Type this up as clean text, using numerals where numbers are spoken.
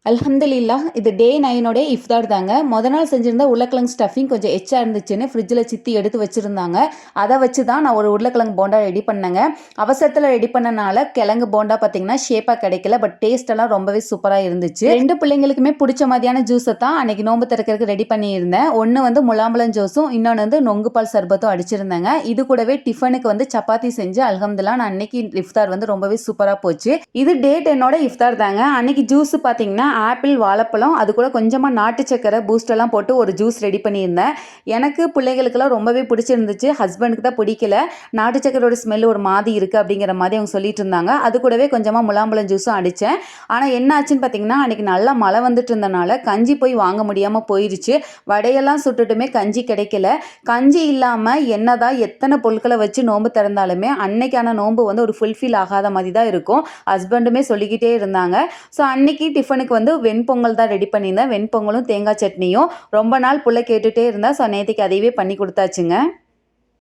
அல்ஹம்துலில்லாஹ் இது டே 9 இஃப்தார் தாங்க. நாள் செஞ்சிருந்த உருளைக்கிழங்கு ஸ்டஃபிங் கொஞ்சம் எச்சா இருந்துச்சுன்னு ஃப்ரிட்ஜில் சித்தி எடுத்து வச்சுருந்தாங்க. அதை வச்சு தான் நான் ஒரு உருளைக்கிழங்கு போண்டா ரெடி பண்ணேங்க. அவசரத்தில் ரெடி பண்ணனால கிழங்கு போண்டா பார்த்தீங்கன்னா ஷேப்பாக கிடைக்கல. பட் டேஸ்ட் எல்லாம் ரொம்பவே சூப்பராக இருந்துச்சு. 2 பிள்ளைங்களுக்குமே பிடிச்ச மாதிரியான ஜூஸை தான் அன்னைக்கு நோம்பு திறக்கிறதுக்கு ரெடி பண்ணியிருந்தேன். ஒன்று வந்து முலாம்பழம் ஜூஸும் இன்னொன்று வந்து நொங்கு பால் சர்பத்தும் அடிச்சிருந்தேங்க. இது கூடவே டிஃபனுக்கு வந்து சப்பாத்தி செஞ்சு அல்ஹம்துலில்லாஹ் நான் அன்னைக்கு இஃப்தார் வந்து ரொம்பவே சூப்பராக போச்சு. இது டே 10 இஃப்தார் தாங்க. அன்னைக்கு ஜூஸ் பார்த்தீங்கன்னா ஆப்பிள், வாழைப்பழம், அது கூட கொஞ்சமாக நாட்டு சக்கரை, பூஸ்டெல்லாம் போட்டு ஒரு ஜூஸ் ரெடி பண்ணியிருந்தேன். எனக்கு பிள்ளைகளுக்கெல்லாம் ரொம்பவே பிடிச்சிருந்துச்சு. ஹஸ்பண்டுக்கு தான் பிடிக்கல. நாட்டு சக்கரோட ஸ்மெல் ஒரு மாதிரி இருக்குது அப்படிங்கிற மாதிரி அவங்க சொல்லிட்டு இருந்தாங்க. அது கூடவே கொஞ்சமாக முலாம்பழம் ஜூஸும் அடித்தேன். ஆனால் என்ன ஆச்சுன்னு பார்த்தீங்கன்னா அன்றைக்கி நல்லா மழை வந்துட்டு இருந்தனால கஞ்சி போய் வாங்க முடியாமல் போயிடுச்சு. வடையெல்லாம் சுட்டுட்டுமே கஞ்சி கிடைக்கல. கஞ்சி இல்லாமல் என்னதான் எத்தனை பொருட்களை வச்சு நோன்பு திறந்தாலுமே அன்னைக்கான நோன்பு வந்து ஒரு ஃபுல்ஃபில் ஆகாத மாதிரி தான் இருக்கும். ஹஸ்பண்டுமே சொல்லிக்கிட்டே இருந்தாங்க. ஸோ அன்னைக்கு டிஃபனுக்கு வந்து வெண்பொங்கல் தான் ரெடி பண்ணியிருந்தேன். வெண்பொங்கலும் தேங்காய் சட்னியும் ரொம்ப நாள் புள்ள கேட்டுகிட்டே இருந்தா. ஸோ நேற்றுக்கு அதையவே பண்ணி கொடுத்தாச்சுங்க.